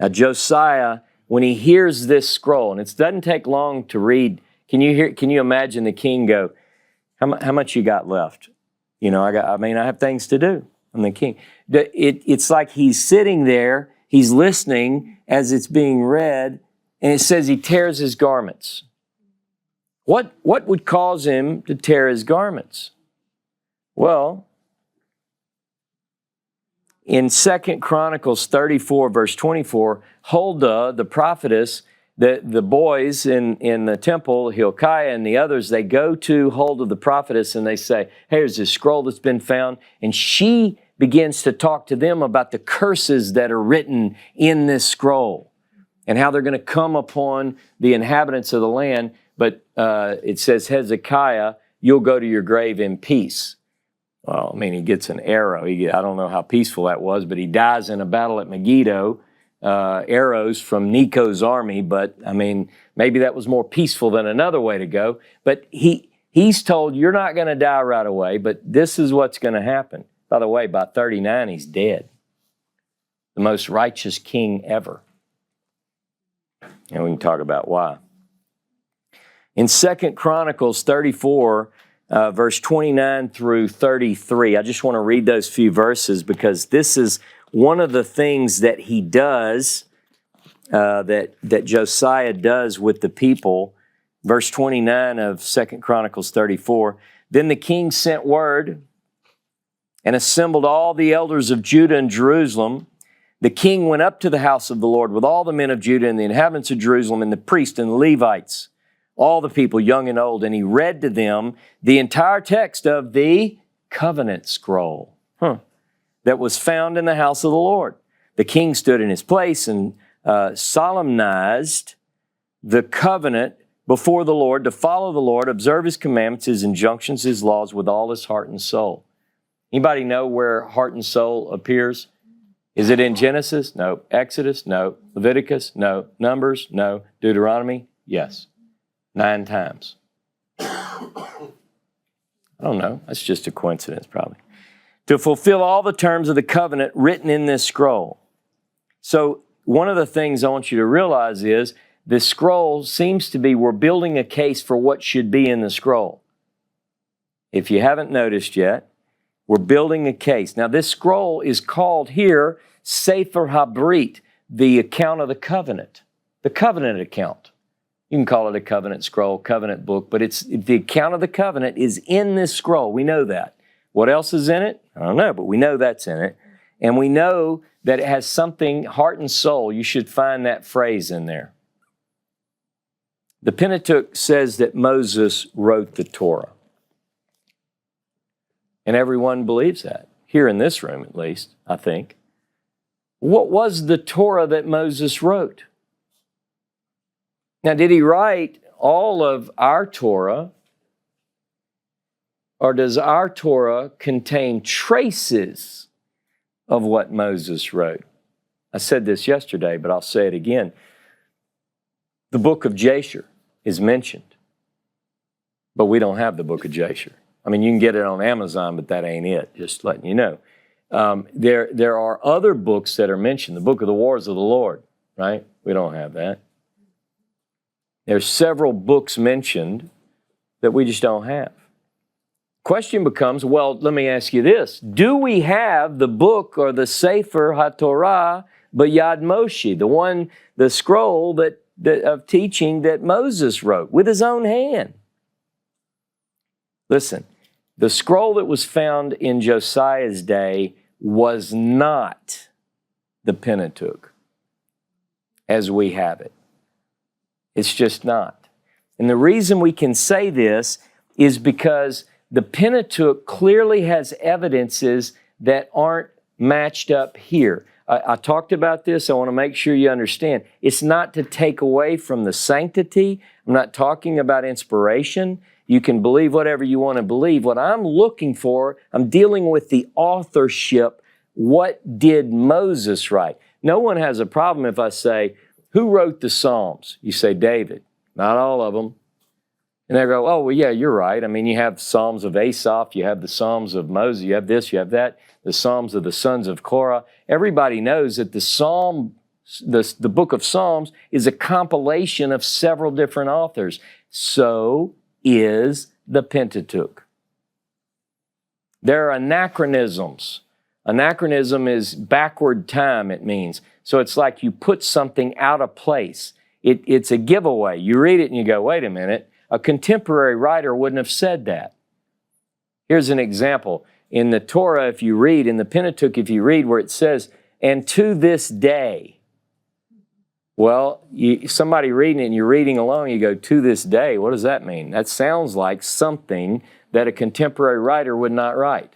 Speaker 1: Now, Josiah when he hears this scroll, and it doesn't take long to read. Can you imagine the king go, how much you got left? You know, I have things to do. I'm the king. It's like he's sitting there, he's listening as it's being read, and it says he tears his garments. What would cause him to tear his garments? Well, in 2 Chronicles 34, verse 24, Huldah, the prophetess, the boys in the temple, Hilkiah and the others, they go to Huldah, the prophetess, and they say, hey, there's this scroll that's been found. And she begins to talk to them about the curses that are written in this scroll and how they're going to come upon the inhabitants of the land. But it says, Hezekiah, you'll go to your grave in peace. Well, I mean, he gets an arrow. I don't know how peaceful that was, but he dies in a battle at Megiddo, arrows from Necho's army. But, I mean, maybe that was more peaceful than another way to go. But he's told, you're not going to die right away, but this is what's going to happen. By the way, by 39, he's dead. The most righteous king ever. And we can talk about why. In 2 Chronicles 34, verse 29 through 33, I just want to read those few verses because this is one of the things that he does, that Josiah does with the people. Verse 29 of 2 Chronicles 34, then the king sent word and assembled all the elders of Judah and Jerusalem. The king went up to the house of the Lord with all the men of Judah and the inhabitants of Jerusalem and the priests and the Levites, all the people, young and old, and he read to them the entire text of the covenant scroll that was found in the house of the Lord. The king stood in his place and solemnized the covenant before the Lord to follow the Lord, observe his commandments, his injunctions, his laws with all his heart and soul. Anybody know where heart and soul appears? Is it in Genesis? No. Exodus? No. Leviticus? No. Numbers? No. Deuteronomy? Yes. 9 times. I don't know. That's just a coincidence, probably. To fulfill all the terms of the covenant written in this scroll. So one of the things I want you to realize is this scroll seems to be, we're building a case for what should be in the scroll. If you haven't noticed yet, we're building a case. Now this scroll is called here Sefer HaBrit, the account of the covenant, the covenant account. You can call it a covenant scroll, covenant book, but it's the account of the covenant is in this scroll. We know that. What else is in it? I don't know, but we know that's in it. And we know that it has something, heart and soul. You should find that phrase in there. The Pentateuch says that Moses wrote the Torah. And everyone believes that, here in this room at least, I think. What was the Torah that Moses wrote? Now, did he write all of our Torah, or does our Torah contain traces of what Moses wrote? I said this yesterday, but I'll say it again. The book of Jasher is mentioned, but we don't have the book of Jasher. I mean, you can get it on Amazon, but that ain't it, just letting you know. There are other books that are mentioned. The book of the wars of the Lord, right? We don't have that. There's several books mentioned that we just don't have. Question becomes, well, let me ask you this. Do we have the book or the Sefer HaTorah B'Yad Moshe, the scroll of teaching that Moses wrote with his own hand? Listen, the scroll that was found in Josiah's day was not the Pentateuch as we have it. It's just not. And the reason we can say this is because the Pentateuch clearly has evidences that aren't matched up here. I talked about this. I want to make sure you understand. It's not to take away from the sanctity. I'm not talking about inspiration. You can believe whatever you want to believe. What I'm looking for, I'm dealing with the authorship. What did Moses write? No one has a problem if I say, who wrote the Psalms? You say David. Not all of them. And they go, oh, well, yeah, you're right. I mean, you have Psalms of Asaph, you have the Psalms of Moses, you have this, you have that, the Psalms of the sons of Korah. Everybody knows that the Psalms the book of Psalms is a compilation of several different authors. So is the Pentateuch. There are anachronisms. Anachronism is backward time, it means. So it's like you put something out of place. It's a giveaway. You read it and you go, wait a minute, a contemporary writer wouldn't have said that. Here's an example. In the Torah, if you read, in the Pentateuch, if you read where it says, and to this day. Well, somebody reading it and you're reading along, you go, to this day. What does that mean? That sounds like something that a contemporary writer would not write.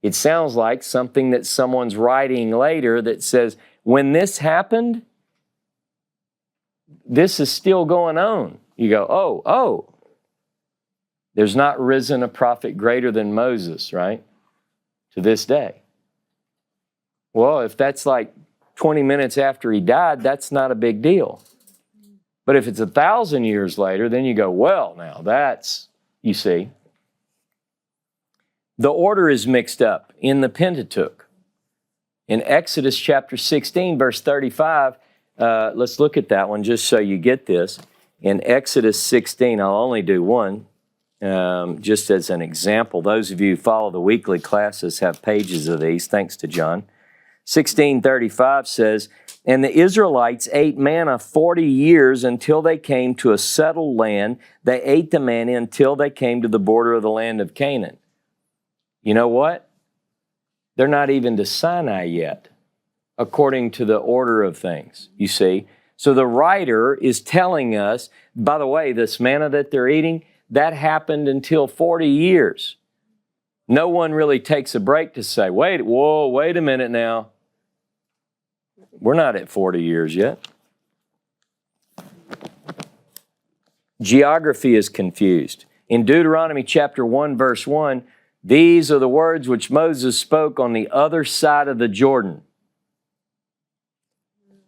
Speaker 1: It sounds like something that someone's writing later that says, when this happened, this is still going on. You go, oh, there's not risen a prophet greater than Moses, right? To this day. Well, if that's like 20 minutes after he died, that's not a big deal. But if it's 1,000 years later, then you go, well, now that's, you see. The order is mixed up in the Pentateuch. In Exodus chapter 16, verse 35, let's look at that one just so you get this. In Exodus 16, I'll only do one, just as an example. Those of you who follow the weekly classes have pages of these, thanks to John. 16:35 says, and the Israelites ate manna 40 years until they came to a settled land. They ate the manna until they came to the border of the land of Canaan. You know what? They're not even to Sinai yet, according to the order of things, you see. So the writer is telling us, by the way, this manna that they're eating, that happened until 40 years. No one really takes a break to say, wait a minute now. We're not at 40 years yet. Geography is confused. In Deuteronomy chapter 1, verse 1, these are the words which Moses spoke on the other side of the Jordan.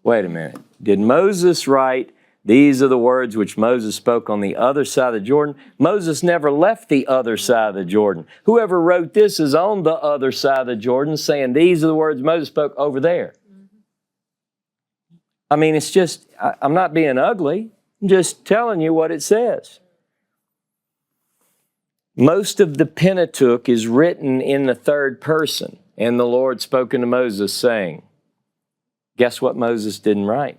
Speaker 1: Wait a minute. Did Moses write, these are the words which Moses spoke on the other side of the Jordan? Moses never left the other side of the Jordan. Whoever wrote this is on the other side of the Jordan saying, these are the words Moses spoke over there. I mean, it's just, I'm not being ugly. I'm just telling you what it says. Most of the Pentateuch is written in the third person. And the Lord spoke unto Moses saying, guess what Moses didn't write?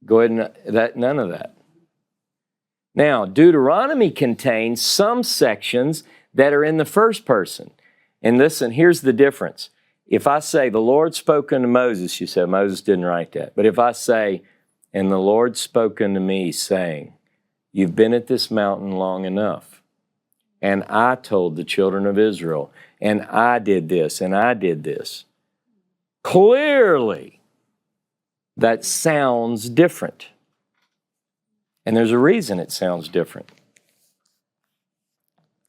Speaker 1: Go ahead and none of that. Now, Deuteronomy contains some sections that are in the first person. And listen, here's the difference. If I say, the Lord spoke unto Moses, you say, Moses didn't write that. But if I say, and the Lord spoke unto me, saying, you've been at this mountain long enough. And I told the children of Israel, and I did this, and I did this. Clearly, that sounds different. And there's a reason it sounds different.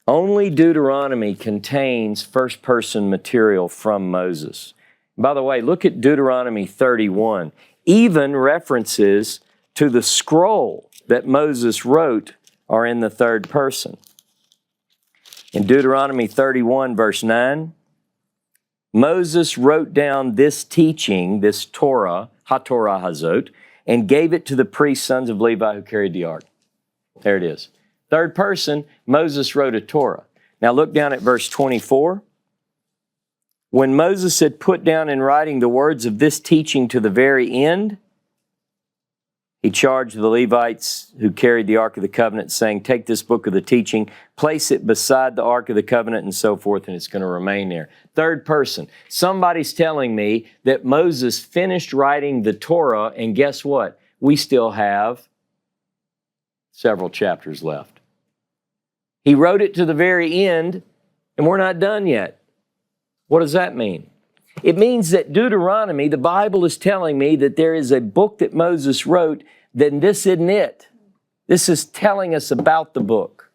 Speaker 1: Only Deuteronomy contains first-person material from Moses. By the way, look at Deuteronomy 31. Even references to the scroll that Moses wrote are in the third person. In Deuteronomy 31, verse 9, Moses wrote down this teaching, this Torah, HaTorah Hazot, and gave it to the priests, sons of Levi, who carried the ark. There it is. Third person, Moses wrote a Torah. Now look down at verse 24. When Moses had put down in writing the words of this teaching to the very end, he charged the Levites who carried the Ark of the Covenant, saying, take this book of the teaching, place it beside the Ark of the Covenant, and so forth, and it's going to remain there. Third person, somebody's telling me that Moses finished writing the Torah, and guess what? We still have several chapters left. He wrote it to the very end, and we're not done yet. What does that mean? It means that Deuteronomy, the Bible is telling me that there is a book that Moses wrote, then this isn't it. This is telling us about the book.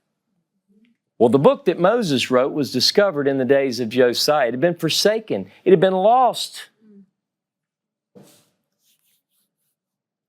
Speaker 1: Well, the book that Moses wrote was discovered in the days of Josiah. It had been forsaken. It had been lost.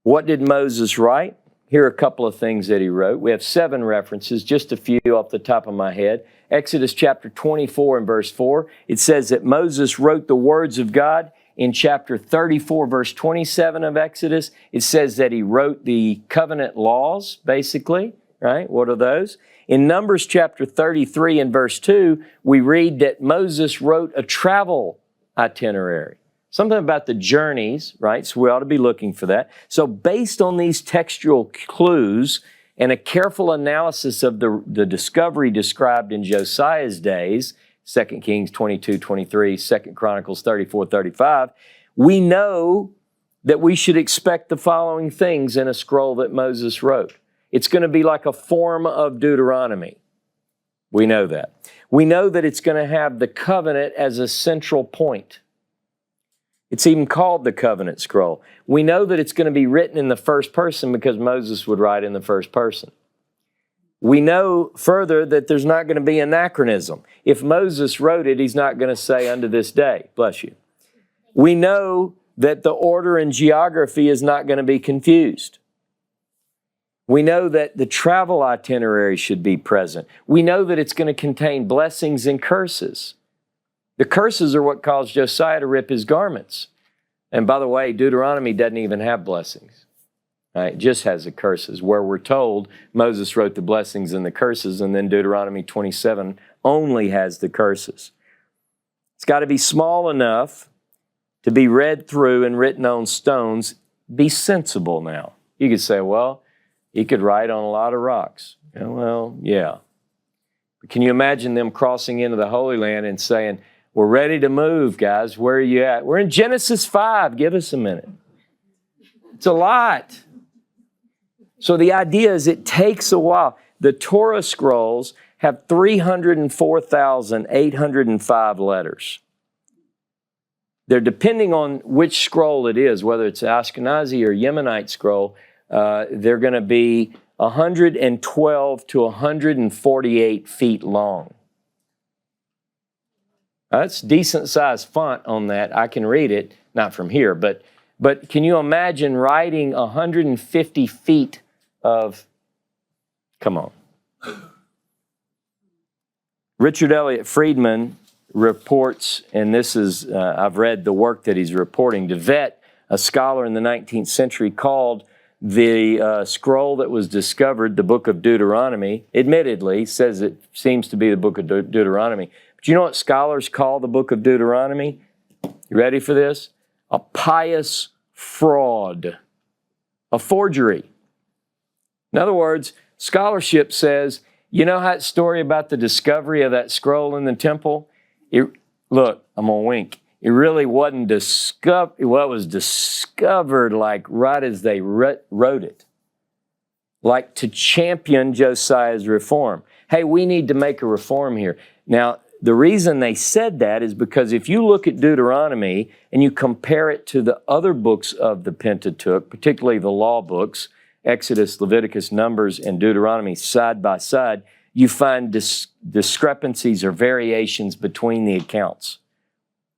Speaker 1: What did Moses write? Here are a couple of things that he wrote. We have 7 references, just a few off the top of my head. Exodus chapter 24 and verse 4, it says that Moses wrote the words of God in chapter 34, verse 27 of Exodus, it says that he wrote the covenant laws, basically, right? What are those? In Numbers chapter 33 and verse 2, we read that Moses wrote a travel itinerary. Something about the journeys, right? So we ought to be looking for that. So based on these textual clues and a careful analysis of the discovery described in Josiah's days, 2 Kings 22:23, 2 Chronicles 34:35, we know that we should expect the following things in a scroll that Moses wrote. It's going to be like a form of Deuteronomy. We know that. We know that it's going to have the covenant as a central point. It's even called the covenant scroll. We know that it's going to be written in the first person because Moses would write in the first person. We know further that there's not going to be anachronism. If Moses wrote it, he's not going to say unto this day, bless you. We know that the order and geography is not going to be confused. We know that the travel itinerary should be present. We know that it's going to contain blessings and curses. The curses are what caused Josiah to rip his garments. And by the way, Deuteronomy doesn't even have blessings. Right? It just has the curses, where we're told Moses wrote the blessings and the curses, and then Deuteronomy 27 only has the curses. It's got to be small enough to be read through and written on stones. Be sensible now. You could say, well, he could write on a lot of rocks. Well, yeah. But can you imagine them crossing into the Holy Land and saying, we're ready to move, guys. Where are you at? We're in Genesis 5. Give us a minute. It's a lot. So the idea is it takes a while. The Torah scrolls have 304,805 letters. They're depending on which scroll it is, whether it's Ashkenazi or Yemenite scroll, they're going to be 112 to 148 feet long. That's decent sized font on that. I can read it, not from here, but can you imagine writing 150 feet of, come on. Richard Elliott Friedman reports, and this is, I've read the work that he's reporting, DeVette, a scholar in the 19th century, called the scroll that was discovered, the Book of Deuteronomy, admittedly says it seems to be the Book of Deuteronomy. But you know what scholars call the Book of Deuteronomy? You ready for this? A pious fraud, a forgery. In other words, scholarship says, you know that story about the discovery of that scroll in the temple? Look, I'm going to wink. It really wasn't discovered. Well, it was discovered like right as they wrote it. Like to champion Josiah's reform. Hey, we need to make a reform here. Now, the reason they said that is because if you look at Deuteronomy and you compare it to the other books of the Pentateuch, particularly the law books, Exodus, Leviticus, Numbers, and Deuteronomy side by side, you find discrepancies or variations between the accounts.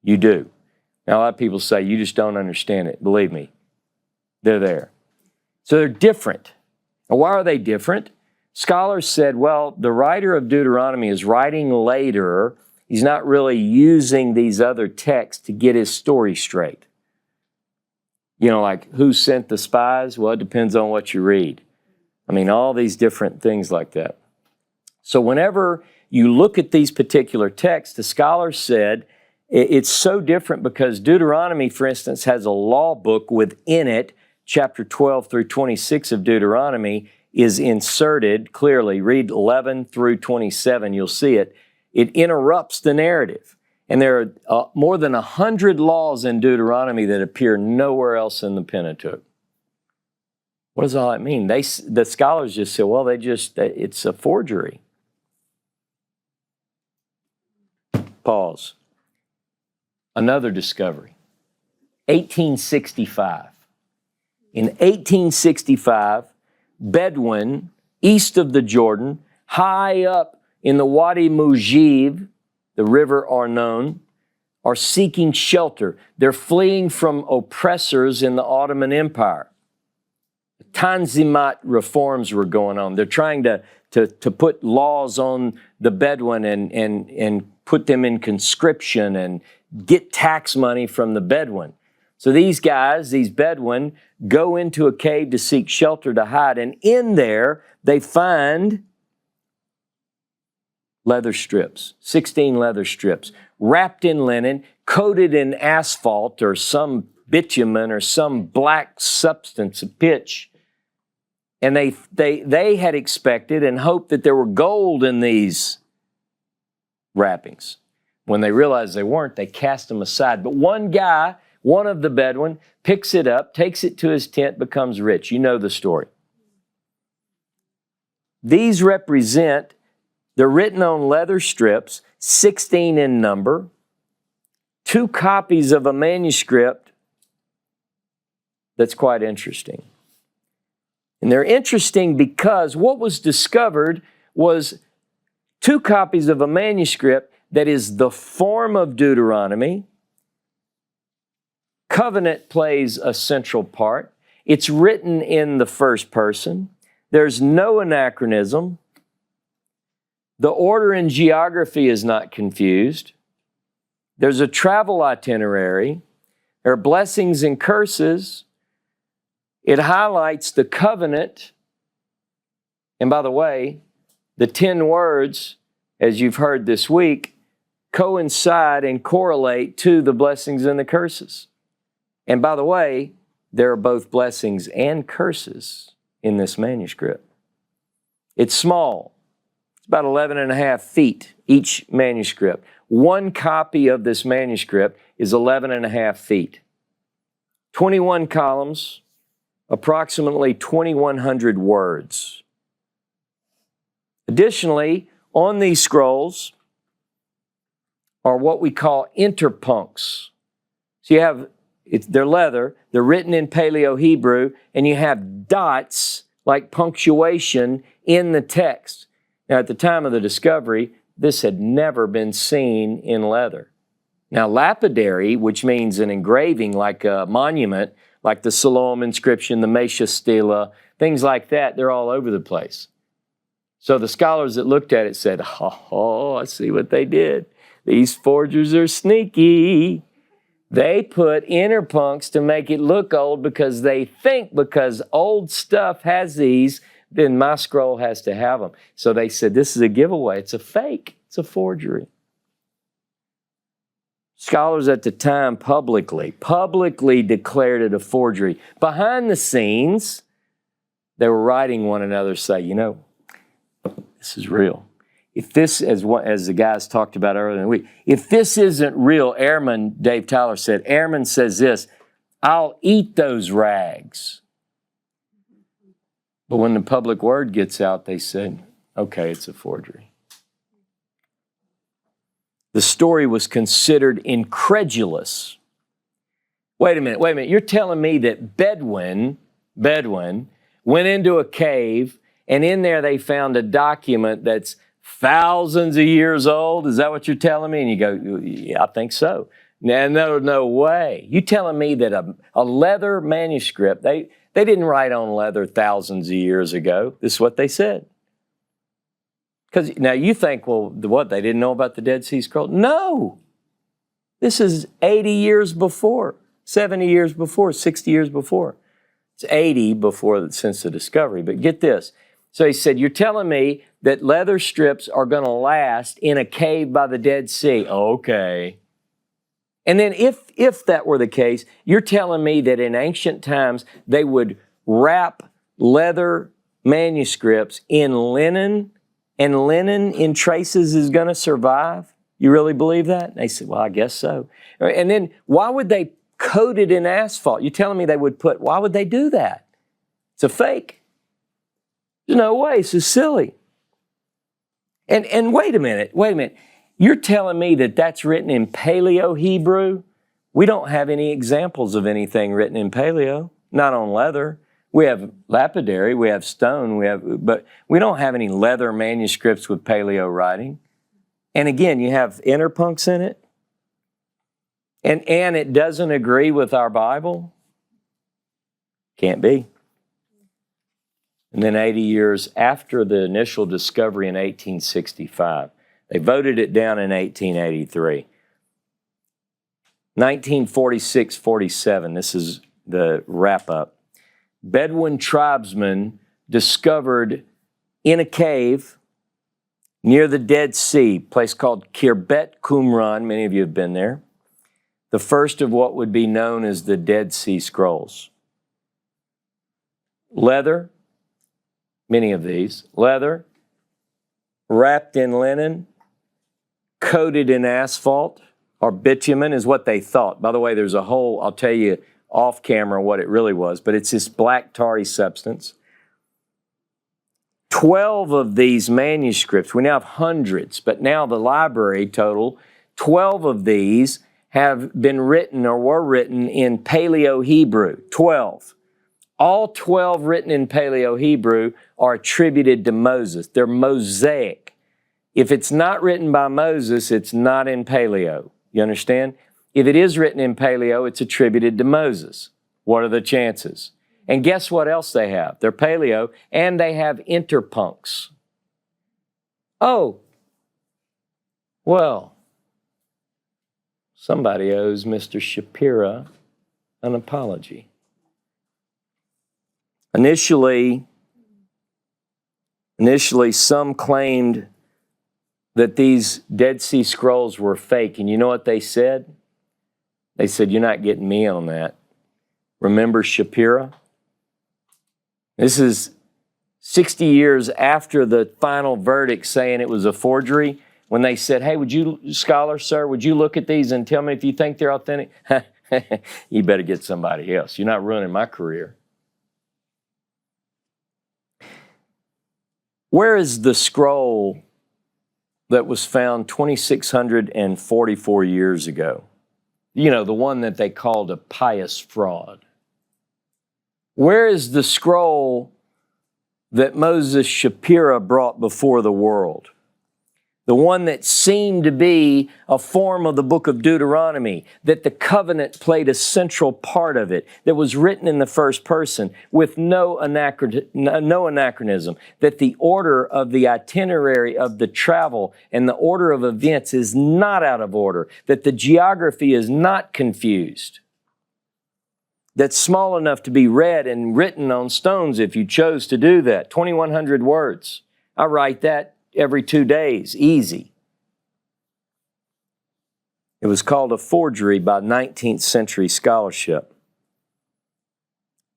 Speaker 1: You do. Now, a lot of people say, you just don't understand it. Believe me, they're there. So they're different. Now, why are they different? Scholars said, well, the writer of Deuteronomy is writing later. He's not really using these other texts to get his story straight. You know, like who sent the spies? Well, it depends on what you read. I mean, all these different things like that. So whenever you look at these particular texts, the scholars said it's so different because Deuteronomy, for instance, has a law book within it. Chapter 12 through 26 of Deuteronomy is inserted clearly. Read 11 through 27, you'll see it. It interrupts the narrative. And there are more than 100 laws in Deuteronomy that appear nowhere else in the Pentateuch. What does all that mean? The scholars just say, well, it's a forgery. Pause. Another discovery. 1865. In 1865, Bedouin, east of the Jordan, high up in the Wadi Mujib, the river Arnon, are seeking shelter. They're fleeing from oppressors in the Ottoman Empire. Tanzimat reforms were going on. They're trying to put laws on the Bedouin and put them in conscription and get tax money from the Bedouin. So these guys, these Bedouin, go into a cave to seek shelter to hide, and in there they find leather strips, 16 leather strips, wrapped in linen, coated in asphalt or some bitumen or some black substance of pitch. And they had expected and hoped that there were gold in these wrappings. When they realized they weren't, they cast them aside. But one guy, one of the Bedouin, picks it up, takes it to his tent, becomes rich. You know the story. These represent, they're written on leather strips, 16 in number, 2 copies of a manuscript that's quite interesting. And they're interesting because what was discovered was 2 copies of a manuscript that is the form of Deuteronomy. Covenant plays a central part. It's written in the first person. There's no anachronism. The order and geography is not confused. There's a travel itinerary. There are blessings and curses. It highlights the covenant. And by the way, the 10 words, as you've heard this week, coincide and correlate to the blessings and the curses. And by the way, there are both blessings and curses in this manuscript. It's small. It's about 11 and a half feet, each manuscript. One copy of this manuscript is 11 and a half feet. 21 columns, approximately 2,100 words. Additionally, on these scrolls are what we call interpuncts. So you have, they're leather, they're written in Paleo-Hebrew, and you have dots like punctuation in the text. Now, at the time of the discovery, this had never been seen in leather. Now, lapidary, which means an engraving like a monument, like the Siloam inscription, the Mesha Stela, things like that, they're all over the place. So the scholars that looked at it said, oh, I see what they did. These forgers are sneaky. They put interpuncts to make it look old because they think because old stuff has these, then my scroll has to have them. So they said, this is a giveaway. It's a fake. It's a forgery. Scholars at the time publicly declared it a forgery. Behind the scenes, they were writing one another, say, you know, this is real. If this, as the guys talked about earlier in the week, if this isn't real, Airman, Dave Tyler said, Airman says this, I'll eat those rags. But when the public word gets out, they said, okay, it's a forgery. The story was considered incredulous. Wait a minute. You're telling me that Bedouin went into a cave and in there they found a document that's thousands of years old? Is that what you're telling me? And you go, yeah, I think so. No way. You telling me that a leather manuscript, they didn't write on leather thousands of years ago. This is what they said. Because now you think, well, what, they didn't know about the Dead Sea Scroll? No. This is 80 years before, 70 years before, 60 years before. It's 80 since the discovery. But get this. So he said, you're telling me that leather strips are going to last in a cave by the Dead Sea. Okay. And then if that were the case, you're telling me that in ancient times they would wrap leather manuscripts in linen, and linen in traces is going to survive? You really believe that? And they said, well, I guess so. And then why would they coat it in asphalt? You're telling me why would they do that? It's a fake. There's no way. This is silly. And wait a minute. You're telling me that that's written in Paleo-Hebrew? We don't have any examples of anything written in Paleo, not on leather. We have lapidary, we have stone, but we don't have any leather manuscripts with Paleo writing. And again, you have interpuncts in it. And it doesn't agree with our Bible? Can't be. And then 80 years after the initial discovery in 1865, they voted it down in 1883. 1946-47, this is the wrap-up. Bedouin tribesmen discovered in a cave near the Dead Sea, a place called Khirbet Qumran, many of you have been there, the first of what would be known as the Dead Sea Scrolls. Leather, many of these, leather, wrapped in linen, coated in asphalt, or bitumen is what they thought. By the way, there's a whole, I'll tell you off camera what it really was, but it's this black tarry substance. 12 of these manuscripts, we now have hundreds, but now the library total, 12 of these have been written or were written in Paleo-Hebrew, 12. All 12 written in Paleo-Hebrew are attributed to Moses. They're Mosaic. If it's not written by Moses, it's not in Paleo. You understand? If it is written in Paleo, it's attributed to Moses. What are the chances? And guess what else they have? They're Paleo, and they have interpuncts. Oh, well, somebody owes Mr. Shapira an apology. Initially, some claimed that these Dead Sea Scrolls were fake, and you know what they said? They said, "You're not getting me on that." Remember Shapira? This is 60 years after the final verdict saying it was a forgery, when they said, "Hey, would you, scholar, sir, would you look at these and tell me if you think they're authentic?" You better get somebody else. You're not ruining my career. Where is the scroll that was found 2,644 years ago? You know, the one that they called a pious fraud. Where is the scroll that Moses Shapira brought before the world? The one that seemed to be a form of the Book of Deuteronomy, that the covenant played a central part of it, that was written in the first person with no anachronism, that the order of the itinerary of the travel and the order of events is not out of order, that the geography is not confused, that's small enough to be read and written on stones if you chose to do that. 2,100 words. I write that every 2 days, easy. It was called a forgery by 19th century scholarship.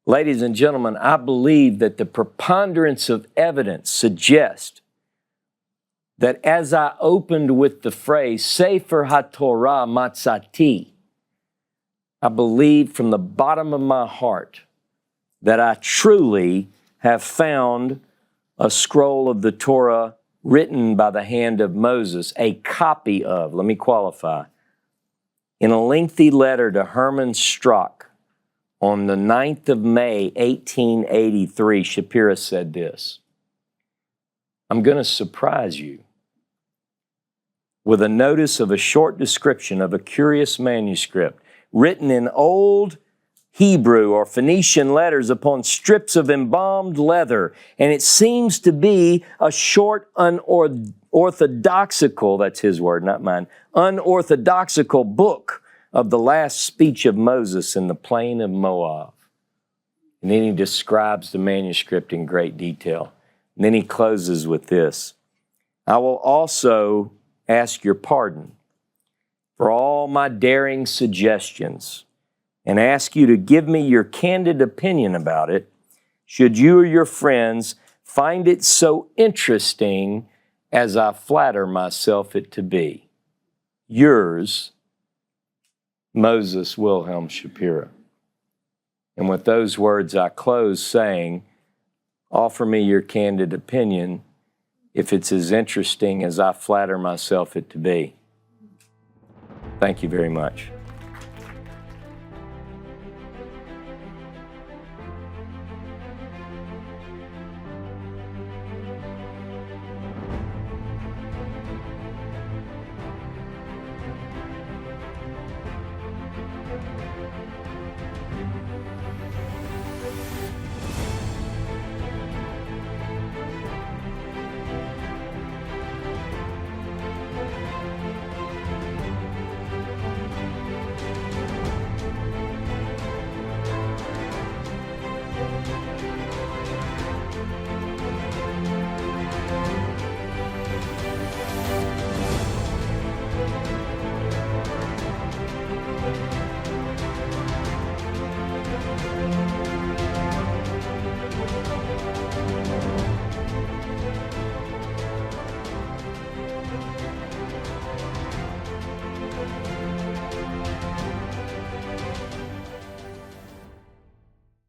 Speaker 1: Ladies and gentlemen, I believe that the preponderance of evidence suggests that as I opened with the phrase, Sefer HaTorah Matzati, I believe from the bottom of my heart that I truly have found a scroll of the Torah written by the hand of Moses, a copy of, let me qualify, in a lengthy letter to Herman Strock on the 9th of May, 1883, Shapira said this: "I'm going to surprise you with a notice of a short description of a curious manuscript written in old Hebrew or Phoenician letters upon strips of embalmed leather, and it seems to be a short, unorthodoxical, that's his word, not mine, unorthodoxical book of the last speech of Moses in the plain of Moab." And then he describes the manuscript in great detail. And then he closes with this: "I will also ask your pardon for all my daring suggestions and ask you to give me your candid opinion about it, should you or your friends find it so interesting as I flatter myself it to be. Yours, Moses Wilhelm Shapira." And with those words, I close saying, offer me your candid opinion if it's as interesting as I flatter myself it to be. Thank you very much.